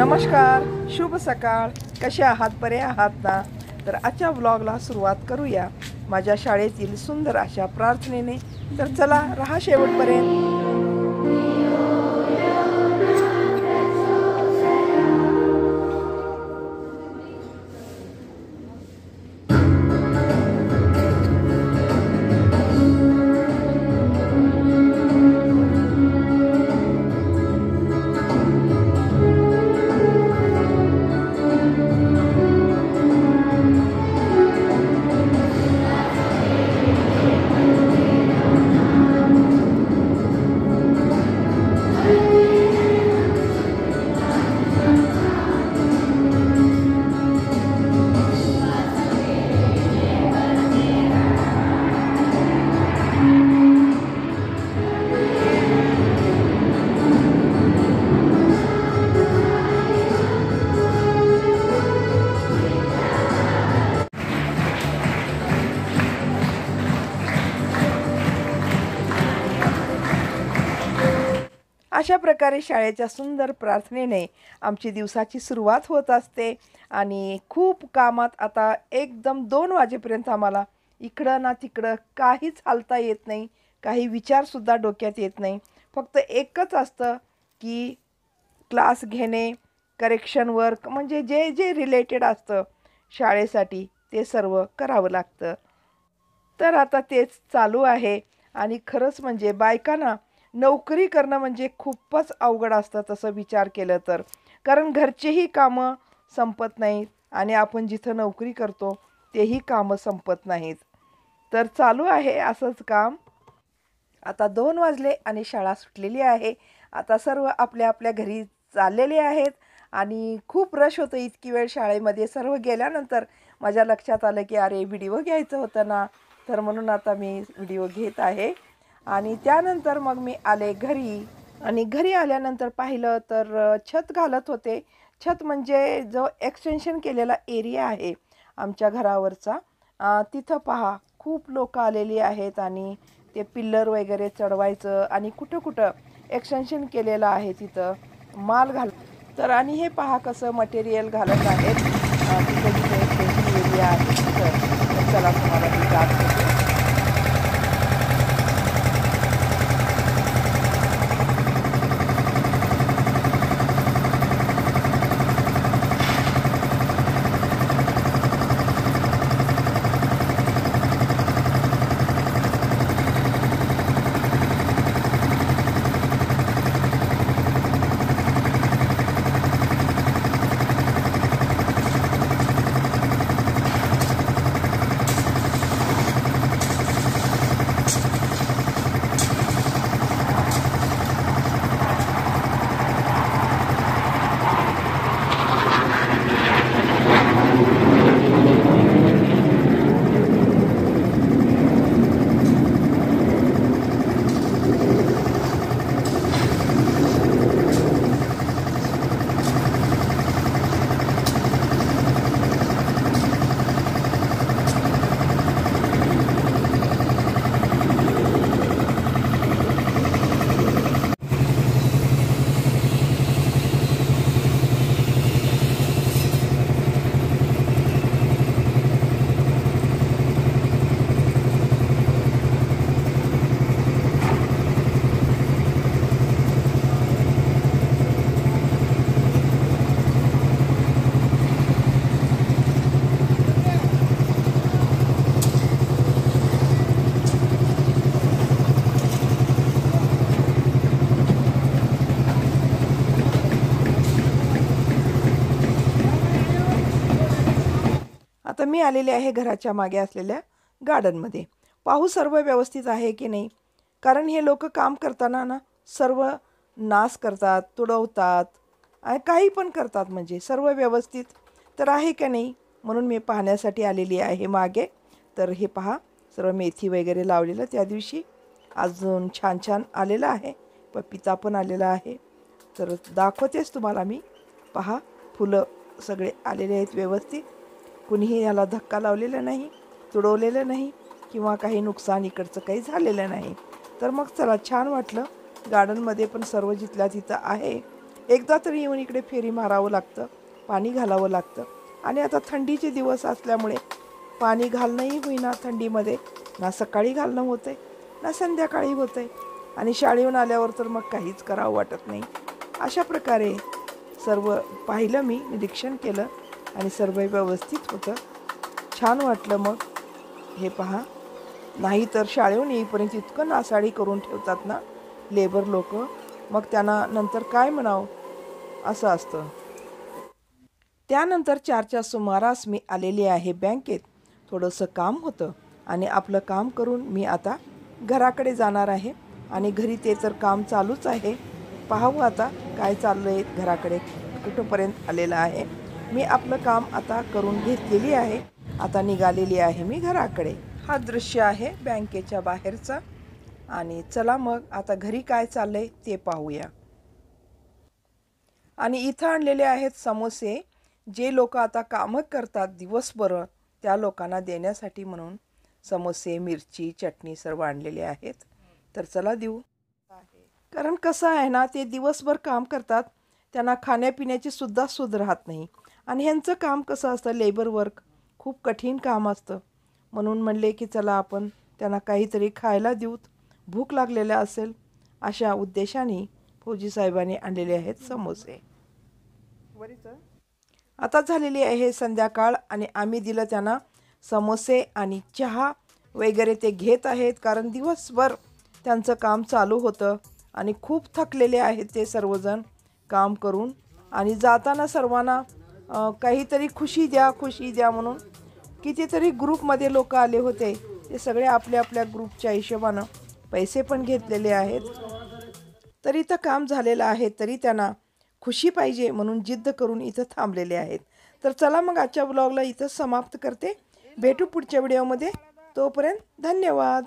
नमस्कार, शुभ सकाळ. कसे आहात? बरे आहात ना? तर आजच्या व्लॉगला सुरुवात करूया माझ्या शाळेतील सुंदर अशा प्रार्थनेने. तर चला, रहा शेवटपर्यंत. अशा प्रकारे शाळेच्या सुंदर प्रार्थनेने आमची दिवसाची सुरुवात होत असते. आणि खूप कामात आता एकदम 2 वाजेपर्यंत आम्हाला इकडं ना तिकडं काहीच हालता येत नाही, काही विचारसुद्धा डोक्यात येत नाही. फक्त एकच असतं की क्लास घेणे, करेक्शन वर्क, म्हणजे जे जे रिलेटेड असतं शाळेसाठी ते सर्व करावं लागतं. तर आता तेच चालू आहे. आणि खरंच म्हणजे बायकांना नोकरी करणं म्हणजे खूपच अवघड असतं तसं विचार केलं तर. कारण घरचीही कामं संपत नाहीत आणि आपण जिथं नोकरी करतो तेही कामं संपत नाहीत. तर चालू आहे असंच काम. आता 2 वाजले आणि शाळा सुटलेली आहे. आता सर्व आपल्या आपल्या घरी चाललेले आहेत आणि खूप रश होतं इतकी वेळ शाळेमध्ये. सर्व गेल्यानंतर माझ्या लक्षात आलं की अरे, व्हिडिओ घ्यायचं होतं ना. तर म्हणून आता मी व्हिडिओ घेत आहे. आणि त्यानंतर मग मी आले घरी. आणि घरी आल्यानंतर पाहिलं तर छत घालत होते. छत म्हणजे जो एक्सटेन्शन केलेला एरिया आहे आमच्या घरावरचा, तिथं पहा खूप लोकं आलेली आहेत आणि ते पिल्लर वगैरे चढवायचं आणि कुठं कुठं एक्सटेन्शन केलेलं आहे तिथं माल घाल. तर आणि हे पहा कसं मटेरियल घालत आहेत तिथे जिथे एक्सटेन्शन एरिया आहे तिथं. तर चला तुम्हाला मी दाखवते. आता मी आलेले आहे घराच्या मागे असलेल्या गार्डनमध्ये. पाहू सर्व व्यवस्थित आहे की नाही. कारण हे लोक काम करताना ना सर्व नाश करतात, तुडवतात आणि काही पण करतात, म्हणजे सर्व व्यवस्थित तर आहे का नाही म्हणून मी पाहण्यासाठी आलेली आहे मागे. तर हे पहा सर्व मेथी वगैरे लावलेलं त्या दिवशी अजून छान छान आलेलं आहे. पपिता पण आलेला आहे. तर दाखवतेच तुम्हाला मी. पहा फुलं सगळे आलेले आहेत व्यवस्थित. कुणीही याला धक्का लावलेला नाही, तुडवलेलं नाही किंवा काही नुकसान इकडचं काही झालेलं नाही. तर मग चला, छान वाटलं. गार्डनमध्ये पण सर्व जिथल्या तिथं आहे एकदा तरी येऊन इकडे फेरी मारावं लागतं, पाणी घालावं लागतं. आणि आता थंडीचे दिवस असल्यामुळे पाणी घालणंही होईना थंडीमध्ये. ना सकाळी घालणं होतंय ना संध्याकाळी होतंय. आणि शाळेहून आल्यावर तर मग काहीच करावं वाटत नाही. अशा प्रकारे सर्व पाहिलं, मी निरीक्षण केलं आणि सर्व व्यवस्थित होतं. छान वाटलं. मग हे पहा, नाही तर शाळेहून येईपर्यंत इतकं नासाडी करून ठेवतात ना लेबर लोक, मग त्यांना नंतर काय म्हणावं असं असतं. त्यानंतर 4च्या सुमारास मी आलेली आहे बँकेत. थोडंसं काम होतं आणि आपलं काम करून मी आता घराकडे जाणार आहे. आणि घरी ते तर काम चालूच आहे. पाहू आता काय चाललं आहे घराकडे, कुठंपर्यंत आलेलं आहे. मी आपलं काम आता करून घेतलेली आहे. आता निघालेली आहे मी घराकडे. हा दृश्य आहे बँकेच्या बाहेरचा. आणि चला मग आता घरी काय चाललंय ते पाहूया. आणि इथं आणलेले आहेत समोसे. जे लोक आता कामं करतात दिवसभर त्या लोकांना देण्यासाठी म्हणून समोसे, मिरची, चटणी सर्व आणलेले आहेत. तर चला देऊ. कारण कसं आहे ना, ते दिवसभर काम करतात, त्यांना खाण्यापिण्याची सुद्धा सूध राहत नाही. आणि ह्यांचं काम कसं असतं, लेबर वर्क, खूप कठीण काम असतं. म्हणून म्हणले की चला आपण त्यांना काहीतरी खायला देऊत, भूक लागलेल्या असेल, अशा उद्देशाने फौजी साहेबांनी आणलेले आहेत समोसे. आता झालेली आहे संध्याकाळ आणि आम्ही दिलं त्यांना समोसे आणि चहा वगैरे ते घेत आहेत. कारण दिवसभर त्यांचं काम चालू होतं आणि खूप थकलेले आहेत ते सर्वजण काम करून. आणि जाताना सर्वांना काहीतरी खुशी द्या म्हणून कितीतरी ग्रुपमध्ये लोक आले होते. ते सगळे आपल्या आपल्या ग्रुपच्या हिशोबानं पैसे पण घेतलेले आहेत. तरी तर काम झालेलं आहे, तरी त्यांना खुशी पाहिजे म्हणून जिद्द करून इथं थांबलेले आहेत. तर चला मग आजच्या ब्लॉगला इथं समाप्त करते. भेटू पुढच्या व्हिडिओमध्ये. तोपर्यंत धन्यवाद.